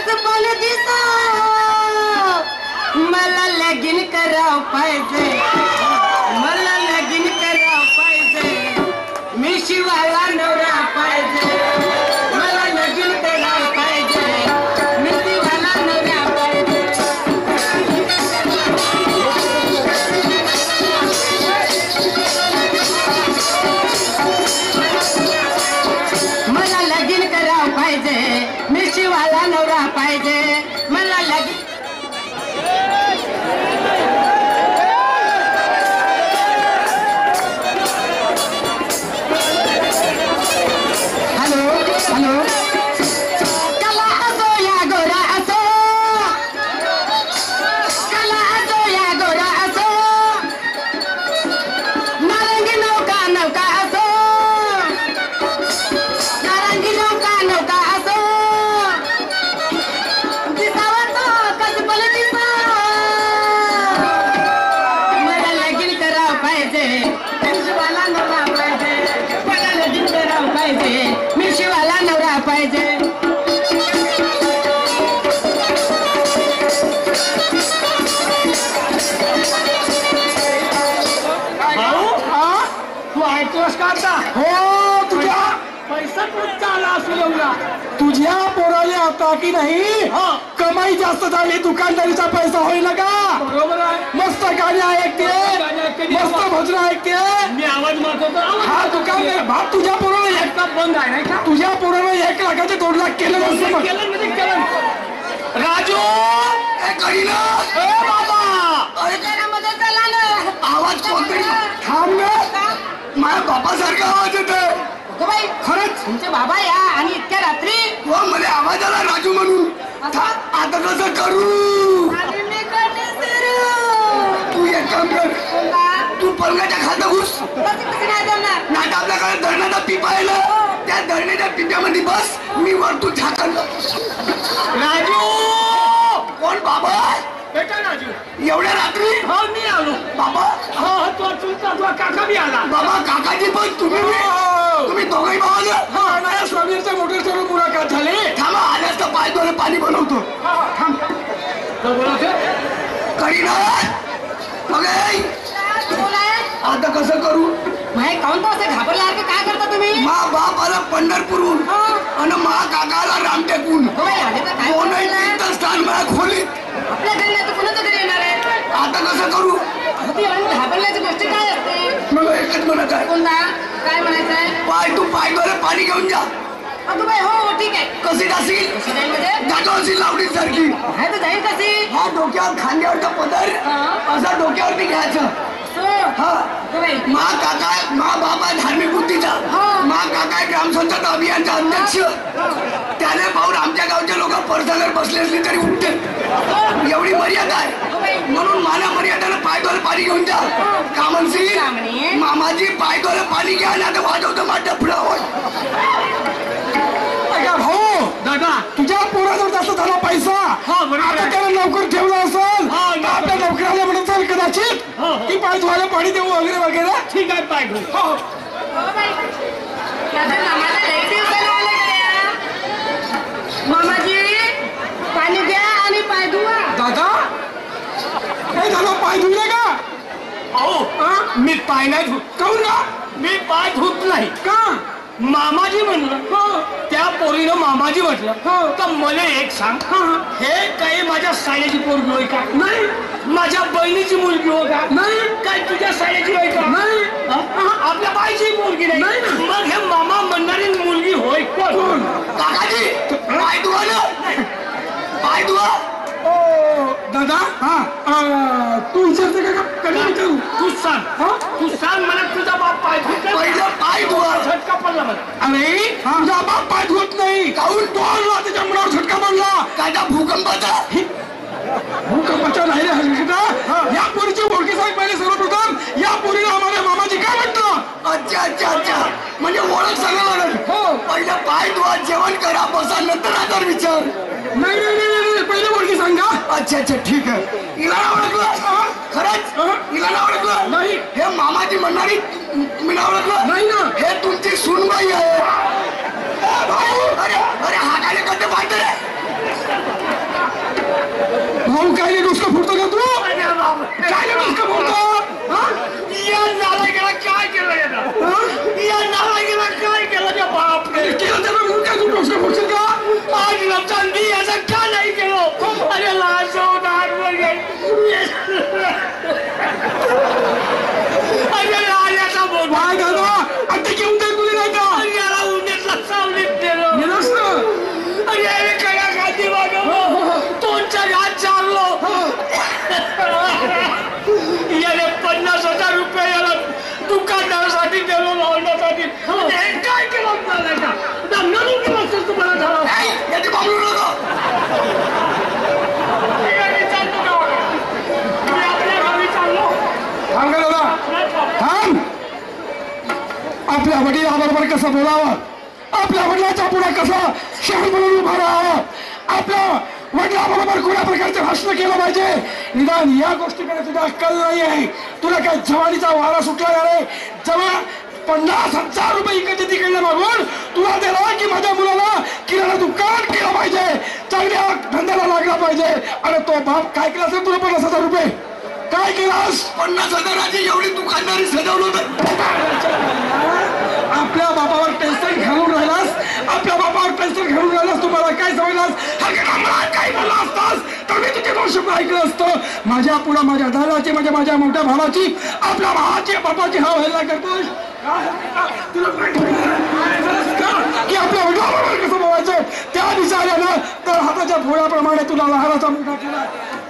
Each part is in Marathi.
कसपण दिसा मला लगीन करावं पाहिजे, मला लगीन करावं पाहिजे, मी शिवायला नवरा पाहिजे, मला लगीन करावं पाहिजे, मी शिवायला नवरा पाहिजे. मला लगीन करावं पाहिजे, मी शिवायला नवरा पाहिजे, मला लगीन. तुझ्या पोराले आता की नाही कमाई जास्त झाली, दुकानदारीचा पैसा होईल का? बरोबर आहे. मस्त गाणी ऐकते, मस्त भजन ऐकते, मी आवाज मारतो. हा दुकान भात तुझ्या पोराला एक बंद आहे नाही का? तुझ्या पोराला 1 लाखाचे 2 लाख केलं नसतं. केलं म्हणजे केलं. राजू बाबा आवाज थांब ना, माझ्या बापासारखा आवाज येतोय. खरंच तुमचे बाबा या आणि इतक्या रात्री मला आवाज आला राजू म्हणून. आता कसं करू? तू एक काम कर, तू पलंगाच्या खाली घुस. नाही आपल्याकडे धरणाचा पिपा आहे ना, त्या धरणाच्या पिप्यामध्ये बस, मी वरतू झाकण. राजू कोण बाबा? बेटा राजू. एवढ्या रात्री? हो मी आलो बाबा. हो तो तुमचा काका बी आला. बाबा काकाजी पण तुम्ही दोघंही भावाला स्वामीच्या मोटर सोडून मुलाखत झाली. थांबा, आल्यास तर पाय दोन पाणी बनवतो. थांब करीना मग आता कसं करू? माय काऊन असं घाबरल्यासारखं काय करता तुम्ही? मा बाप आला पंढरपूरहून आणि मा काकाला रामटेकून. दोनही तीर्थस्थान मला खोलीत. आपल्या घरी नाही तर कुणाच्या घरी येणार आहे? आता कसं करू? घाबरल्याची गोष्ट काय असते? मला एकच म्हणत आहे. कोणता? काय म्हणायचंय? तू पाय दोन पाणी घेऊन जा. बाई हो ठीक आहे. कशी जाशील? जागवशील लावडी सारखी. जाईल कशी? हा डोक्यावर खांद्यावरचा पदर असा डोक्यावरती घ्यायचं. मा काका मा बाबा धार्मिक बुद्धीचा, मा काका ग्रामसंघाचा अभियानचा अध्यक्ष. त्याने पाहून आमच्या गावचे लोक पडसागर बसले असले तरी उठते. एवढी मर्यादा आहे म्हणून माना मर्यादानं पायदोले पाणी घेऊन जा. का म्हणशील? मामाजी पायदोले पाणी घ्या ना तर वाजवतो माझ्या पुढं. भाऊ दादा तुझ्या पोराजवळ जास्त झाला पैसा. आता त्याला लवकर ठेवला असेल आपल्या नोकऱ्याला म्हणत चाल कदाचित की पाय धुवायला पाणी देऊ वगैरे वगैरे. ठीक आहे पाय धु. मामाजी पाणी द्या आणि पाय धुवा. दादा काय झालं? पाय धुले का? अहो मी पाय नाही धुत. काहून का? मी पाय धुत नाही. का? मामाजी म्हणलं. त्या पोरीनं मामाजी म्हटलं तर मला एक सांग, हे काही माझ्या सायाची पोरगी होय का? नाही. माझ्या बहिणीची मुलगी हो का? नाही. काय तुझ्या सायाची होय का? नाही. आपल्या बाईची मुलगी नाही. मग हे मामा म्हणणारी मुलगी होय कोण? काकाजी पाय धुवा ना, पाय धुवा. दादा तू विचारते का? कधी विचारू? तूच सांग. तू सांग मला तुझा बाप पाय धुत. पहिला पाय धुवा. झटका पडला मला. अरे तुझा बाप पाय धुवत नाही. काहून तोडला त्याच्या मुलावर झटका पडला? काय भूकंपाचा? भूकंपाच्या नाही रे हलका. या पोरीची ओळखी सांग पहिले सर्वप्रथम. या पोरीला आम्हाला मामाजी काय म्हटलं? अच्छा अच्छा अच्छा म्हणजे ओळख सांगा लागेल. हो पहिला पाय धुवा, जेवण करा, बसा, नंतर आधार विचार. नाही नाही नाही पहिले ओळखी सांगा. अच्छा अच्छा ठीक आहे. हिला ना ओळखलं? खरंच हिला ना ओळखलं? नाही. हे मामाजी म्हणणारी तुम्ही ना ओळखलं? नाही ना. हे तुमची सूनबाई आहे. अरे अरे हा काय करते पाहते रे. भाऊ काय डोसकं फुटतो का तू काय डोसकं फुटतो या नालायकाला काय केलं या नालायकाला काय केलं त्या बापरे केलं त्याला म्हणून काय तू डोसकं फुटशील का आज चांदी याचं का नाही केलं अरे लाजवणार अरे लाल्याचा बोल काय दादा आता घेऊन जाईल तुला नाही का याला उन्हातला सावलीत नेलं गेलास ना अरे अरे कया गांधी वागवलं तोंडच्या घात चाललो याने 50,000 रुपये याला दुकानदारासाठी दिलो लावण्यासाठी हे काय केलं नाही का दमनाने केलं असेल तुम्हाला झालं याची बाबू नका थांब का दादा थांब आपल्या वडिलाबरोबर कसं बोलावं आपल्या वडिलाच्या पुढे कसं शहर म्हणून उभा राहावं आपल्या वडिलाबरोबर कोणत्या प्रकारचे भाषण केलं पाहिजे निदान या गोष्टीकडे तुझा अक्कल नाही आहे तुला काय जवानीचा वारा सुटला रे जेव्हा 50,000 रुपये इकडे तिकडे मागून तुला दिला की माझ्या मुलाला किराणा दुकान केलं पाहिजे चांगल्या धंद्याला लागला पाहिजे आणि तो बाप काय केला असेल तुला 50,000 रुपये काय केलास 50,000ची एवढी दुकानदारी सजवलं आपल्या बापावर टेन्शन घालून राहिलास आपल्या बापावर टेन्शन घालून राहिलास तुम्हाला काय समजलास काय बोलला असतास तर मी तुझे 2 शब्द ऐकलं असतं माझ्या पुढं माझ्या दादाची म्हणजे माझ्या मोठ्या भावाची आपल्या भावाची बापाची हा व्हायला करतोस की आपल्या वडिलांबरोबर कसं बोलायचं त्या विचारानं तर हाताच्या भोळ्याप्रमाणे तुला लहानाचा मोठा केला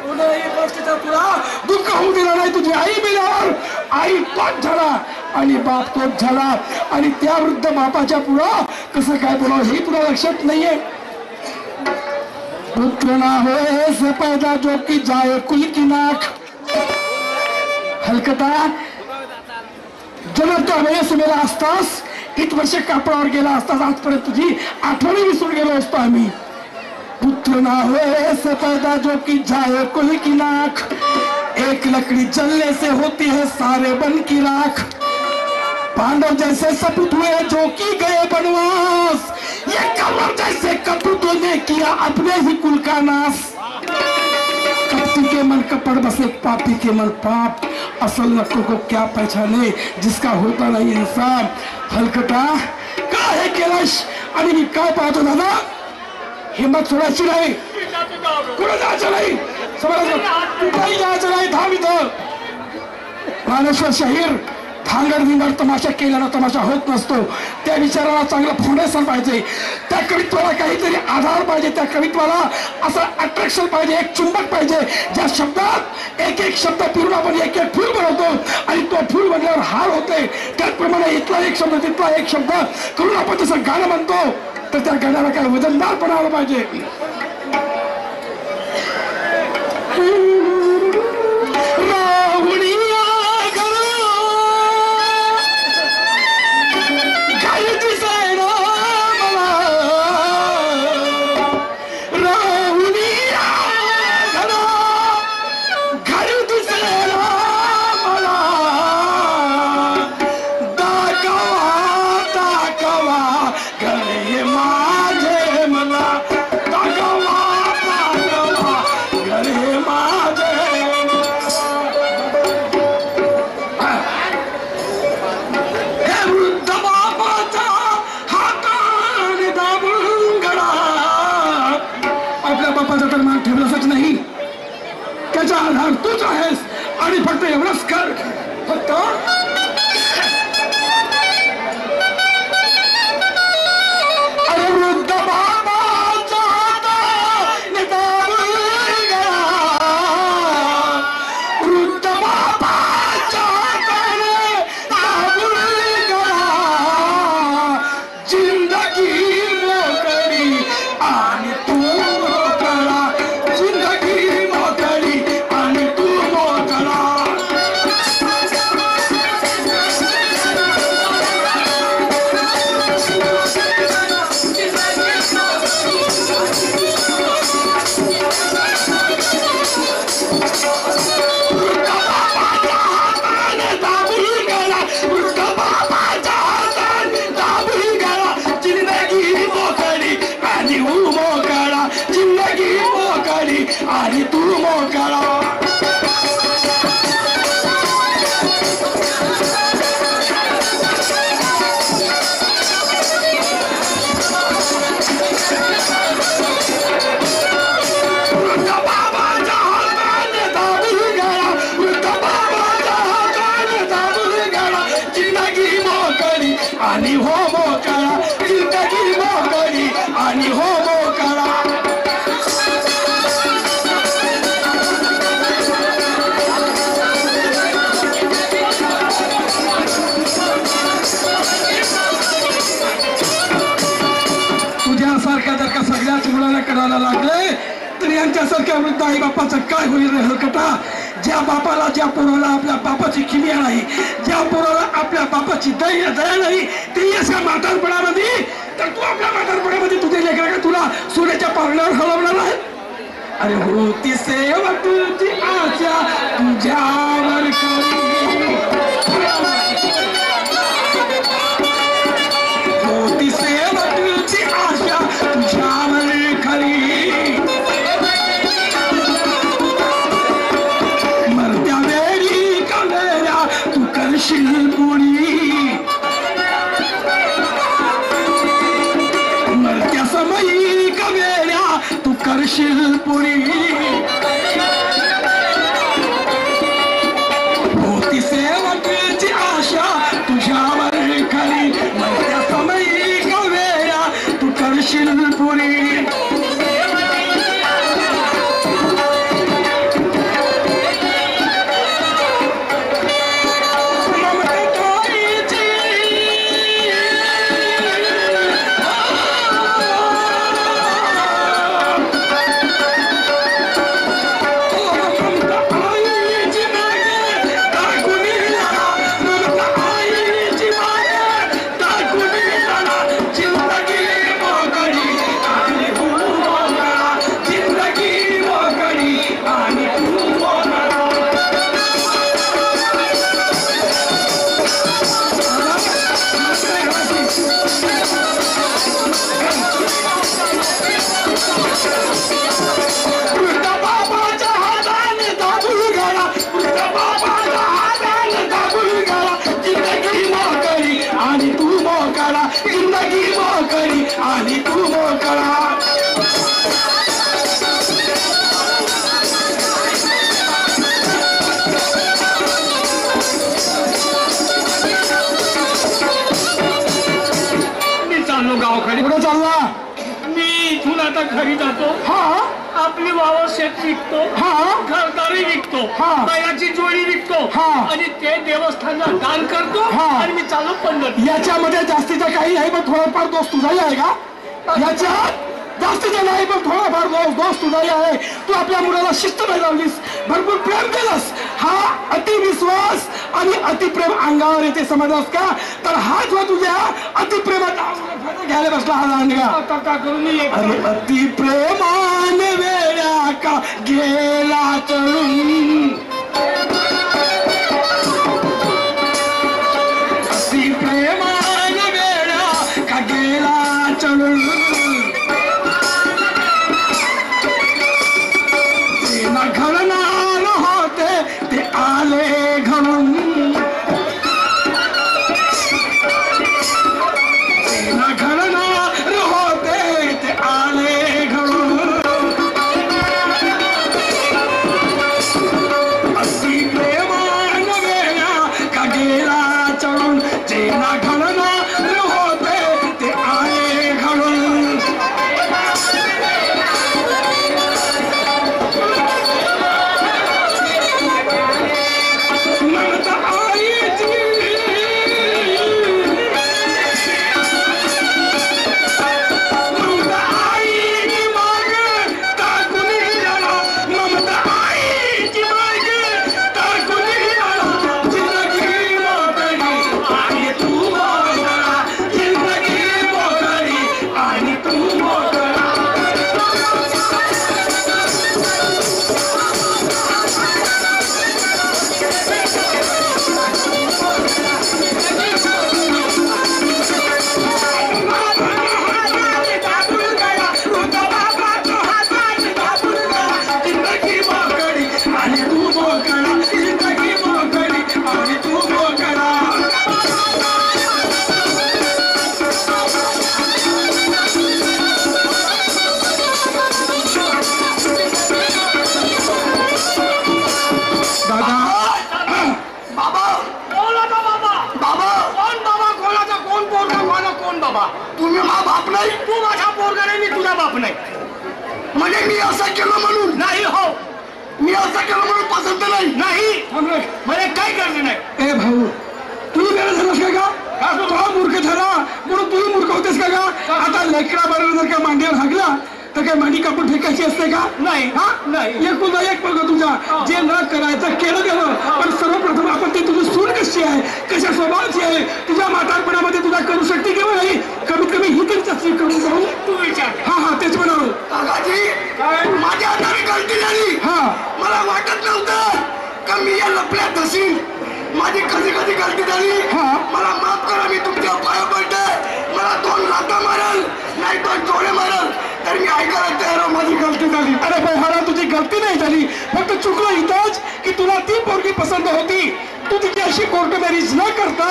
कोणत्याही गोष्टीचा तुला दुःख होऊ दिला नाही तुझी आई मेल्यावर आई तोच झाला आणि बाप तोच झाला आणि त्या वृद्ध बापाच्या पुढं कसं काय बोलावं हे तुला लक्षात नाहीये पुत्र ना हो ऐसे पैदा जो की जाए कुल की नाक हलकता जन्म त्या वेळेस मेला असतास किती वर्ष कापडावर गेला असतास आजपर्यंत तुझी आठवणी विसरून गेलो असतो आम्ही पुत्र ना हो ऐसे पैदा जो की जाए कुल की नाक एक लकड़ी जलने से होती है सारे बन की राख पांडव जैसे सपूत हुए जो की गए बनवास ये कौरव जैसे कपूतों ने किया अपने ही कुल का नाश कपटी के मन कपड़ बसे पापी के मन पाप असल नफ्सों को क्या पहचाने जिसका होता नहीं इंसान हलकटा काय हे केलंस आणि मी काय पाहतो दादा हिम्मत सोडायची नाही कुठं जायचं नाही कुठंही जायचं नाही थांब इथं मानेश्वर शहीर भांगड भिंगड तमाशा केल्यानं तमाशा होत नसतो त्या विचाराला चांगलं फाउंडेशन पाहिजे त्या कवित्वाला काहीतरी आधार पाहिजे त्या कवित्वाला असं अट्रॅक्शन पाहिजे एक चुंबक पाहिजे ज्या शब्दात एक एक शब्द फिरून आपण एक एक फूल बनवतो आणि तो फूल बनल्यावर हार होते त्याचप्रमाणे इथला एक शब्द तिथला एक शब्द करून आपण जसं गाणं म्हणतो तर त्या गाण्याला काय वजनदार पण आलं पाहिजे आधार तूच आहेस आणि फक्त एवढंच कर फक्त अरे वृद्ध बाबाचा हाताने दाबून गेला वृद्ध बाबाच्या हाताने दाबून गेला जिंदगी मोकळी आणि तू मोकळा जिंदगी मोकळी जिंदगी मोकळी मोकळी आणि तू मोकळा. आणि हो मोकळा जिंदगी मोकळी आणि हो मोकळा. तुझ्यासारख्या जर का सगळ्याच मुलाला करायला लागले तर यांच्यासारख्या वृद्ध आई बापाचं काय होईल रे हलकटा. ज्या बापाला ज्या पोराला आपल्या बापाची किमिया नाही, ज्या पोराला आपल्या बापाची दया नाही, ते अशा म्हातारपणामध्ये तर तू आपल्या म्हातारपणामध्ये तुझे लेकरा का तुला सोन्याच्या पारण्यावर हलवणार आहे. अरे होती सेवक तुझी आशा तुझ्यावर करी, होती सेवक तुझी आशा तुझ्यावर खरी. मरत्या वेळी कवल्या तू करशील पुरी, मरत्या समयी कवेल्या तू करशील पुरी. होती सेवकीची आशा तुझ्यावर खरी, मरत्या समयी कवेल्या तू करशील पुरी. जिंदगी मोकळी आणि तू मोकळा. मी चाललो गावाकडे. कुठे चालला? मी इथून आता घरी जातो. हा आपली वावर शेत विकतो, हा घरदारी विकतो, हा. बैलाची जोडी विकतो हा. आणि ते देवस्थानला दान करतो हा. आणि मी चालू पंढरपूर. याच्यामध्ये जास्तीचं काही आहे पण थोडाफार दोष तुझाही आहे का? याच्यात जास्तीचं नाही पण थोडाफार दोष तुझाही आहे. तू आपल्या मुलाला शिस्त नाही लावलीस, भरपूर प्रेम केलंस. हा अतिविश्वास आणि अतिप्रेम अंगावर येते समजलास का? तर हा जो तुझ्या अतिप्रेमाचा घ्यायला बसला हा लांडगा. आता का करू मी अरे अतिप्रेमान वेळा का गेला चढून, अतिप्रेमान वेळा का गेला चढून. ते न घडणार होते ते आले घडून, ते न घडणार होते ते आले घडून. नाही. तू माझा पोरगा नाही, मी तुझा बाप नाही. म्हणजे मी असं केलं म्हणून नाही हो, मी असं केलं म्हणून पसंत नाही. नाही थांब रे. मला काही गरज नाही. ए भाऊ तुम्ही वेळ झालास का तो मूर्ख झाला म्हणून तुम्ही मूर्ख होतेस का आता लेकरा बरोबर जर का मांडीवर हागला तर काय मांडी कापून फेकायची असते का? नाही. हा नाही. एकुलता एक बघ तुझा जे न करायचं केलं गेलं. पण सर्वप्रथम आपण ती तुझी सून कशी आहे, कशा स्वभावाची आहे, तुझ्या म्हातारपणामध्ये तुझा करू शकते किंवा नाही, कमीत कमी ही तरी चाचणी करून जाऊ. तू विचार. हा हा तेच म्हणावं. माझ्या हाताने गलती झाली. हा मला वाटत नव्हतं का मी या लपल्यात असेल. माझी कधी कधी गलती झाली. हा. मला माफ करा, मी तुमच्या पाया पडतोय. मला 2 लाथा मारल नाही 2 डोळे मारल तर मी ऐकायला तयार. माझी गलती झाली. अरे भाई तुझी गलती नाही झाली, फक्त चुकलं इथंच की तुला ती पोरगी पसंत होती. तू तिची अशी कोर्ट मॅरेज न करता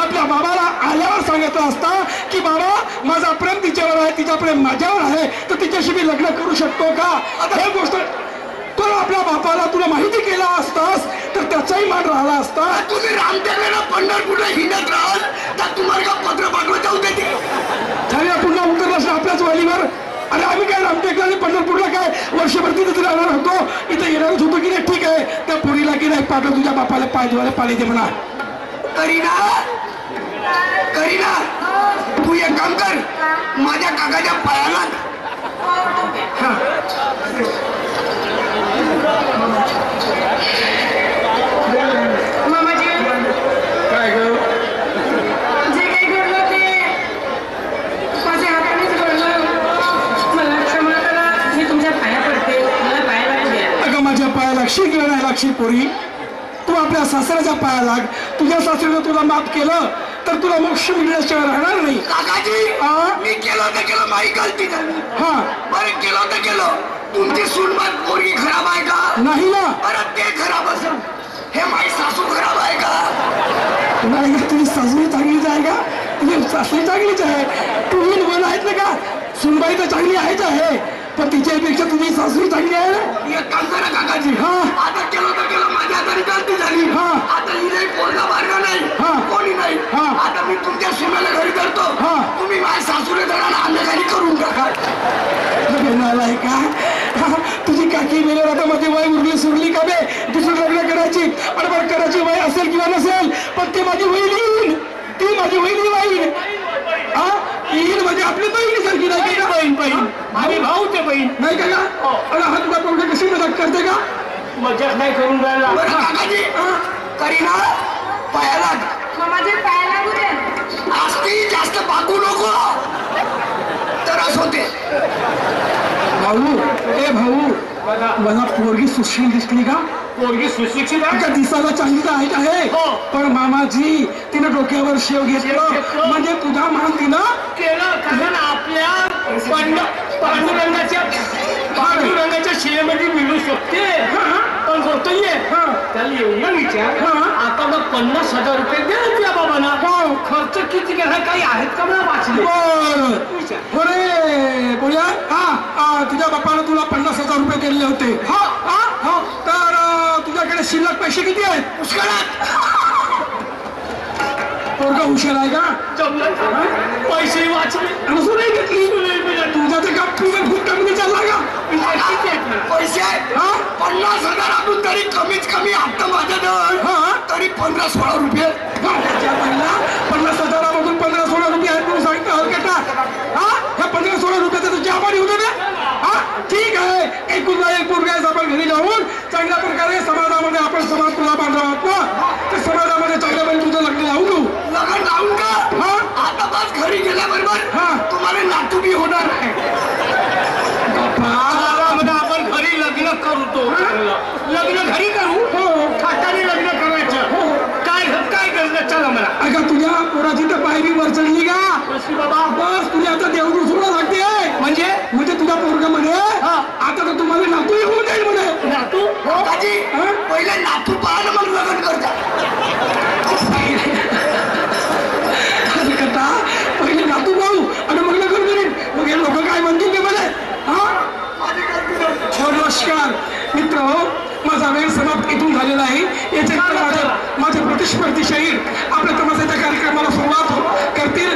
आपल्या बाबाला आल्यावर सांगितलं असता की बाबा माझा प्रेम तिच्यावर आहे, तिचा प्रेम माझ्यावर आहे, तर तिच्याशी मी लग्न करू शकतो का. हे गोष्ट तो आपल्या बापाला तुला माहिती केला असतास तर त्याचाही मान राहिला असता. तुम्ही रामटेकला पंढरपूरला हिंडत राहाल तर तुम्हाला का पत्र पाठवत जाऊ देते. झाल्या पुन्हा उतरलास ना आपल्याच वालीवर. अरे आम्ही काय रामटेकला आणि पंढरपूरला काय वर्षभर तिथेच राहणार होतो, इथे येणारच होतो की नाही. ठीक आहे त्या पोरीला की नाही पाठव तुझ्या बापाला पाय धुवायला पाणी दे म्हणा. करीना करीना तू एक काम कर, माझ्या काकाच्या पायाला मामाजी काय ग जे काही घडलं ते माझ्या हातानेच घडलं. मला क्षमा करा, मी तुमच्या पाया पडते. मला पाया लागू द्या. अगं माझ्या पाया लागशील किंवा नाही लागशील पोरी, तू आपल्या सासऱ्याच्या पाया लाग. तुझ्या सासऱ्यानं तुला माफ केलं तर तुला मोक्ष मिळण्याशिवाय राहणार नाही. काकाजी हा? मी केलं तर केलं, माझी गलती झाली. हा बरं केलं तर केलं. तुमची सूनबात पोरगी खराब आहे का? नाही ना. बरं ते खराब असेल, हे माझी सासू खराब आहे का? नाही का तुझी सासू चांगलीच आहे का, तुझी सासू चांगलीच आहे. तू बोल आहेत ना का, सुनबाई तर चांगली आहेच आहे, पण तिच्यापेक्षा तुझी सासू चांगली आहे ना. एक काम करा काकाजी, हा. आता केलं तर केलं, माझ्या हाताने गलती झाली. हा. आता हिने पोरगा मार्ग नाही, हा. कोणी नाही. हा. आता मी तुमच्या सुनाला घरी करतो. हा. तुम्ही माझ्या सासूला धरा आम्ही घरी करून टाका. आहे का तुझी काकी मेल्या आता मध्ये वय उरली सुरली का बे दुसरं लग्न करायची. आणि बरं करायची वय असेल किंवा नसेल पण ती माझी वहिनी येईल, ती माझी वहिनी वाईन. हा येईल म्हणजे आपली बहिणी सारखी नाही का. बहीण बहीण आम्ही भाऊ ते बहीण नाही का का. आणि हा तुला पोरगा कशी मदत करते का. मजाक नाही करून राहिला. बरं काकाजी करीना पायाला मामाजी पाया लागू द्या. आस्ती जास्त बागू नको त्रास होते. भाऊ ए भाऊ मला पोरगी सुशील दिसली का. पोरगी सुशिक्षित आहे. का दिसायला चांगली तर आहेच आहे, हो. पण मामाजी तिने डोक्यावर शेव घेतलं घेतलं. म्हणजे तुझा मान दिलं केलं. कारण आपल्या पांडुरंगाच्या शिलेमध्ये मिळू शकते. पण होतोय त्याला एवढं विचार. आता मग 50,000 रुपये दे तुझ्या बाबांना. खर्च किती केला काही आहेत का मला वाचले. बर अरे बोल्या हा तुझ्या बापानं तुला 50,000 रुपये दिले होते. तर तुझ्याकडे शिल्लक पैसे किती आहेत. पुष्कळात पोरगा हुशार आहे का. पैसे वाचले. असं नाही घेतली तुझा तर का तुझ्या फुटकामध्ये चालला का. पैसे 50,000 आपण तरी कमीत कमी हप्ता माझ्याजवळ तरी 15-16 रुपये. 50,000 मधून 15-16 रुपये आहेत म्हणून सांगता हलकटा. ह्या 15-16 रुपयाचा तुझी आभारी होते ना. ठीक आहे एकूण एक पोरगा आपण घरी जाऊन चांगल्या प्रकारे समाजामध्ये आपण समाज तुला बांधला आहोत ना, तर समाजामध्ये चांगल्या वेळी तुझं लग्न लावून घेऊ. लग्न लावून का. आता बस घरी गेल्याबरोबर तुम्हाला नातू बी होणार आहे. आपण घरी लग्न करू. लग्न घरी करू. खाटाने लग्न करायचं. काय करणं. चला मला. अगं तुझ्या पोराची तर पायरी वर चढली का. बाबा बस तुझ्या आता देवदूत सोडा लागते. म्हणजे तुझ्या पोरगा म्हणे आता तर तुम्हाला नातू होऊन जाईल म्हणे. नातू पहिले नातू पाहा मग लग्न करता. कथा पहिले नातू पाहू आणि मग लग्न करीन. मग हे लोक काय म्हणतील ते म्हणे. नमस्कार मित्र हो, माझा वेळ समाप्त इथून झालेला आहे. याच्या माझे प्रतिस्पर्धी शाहीर आपल्या तमाशाच्या कार्यक्रमाला सुरुवात करतील.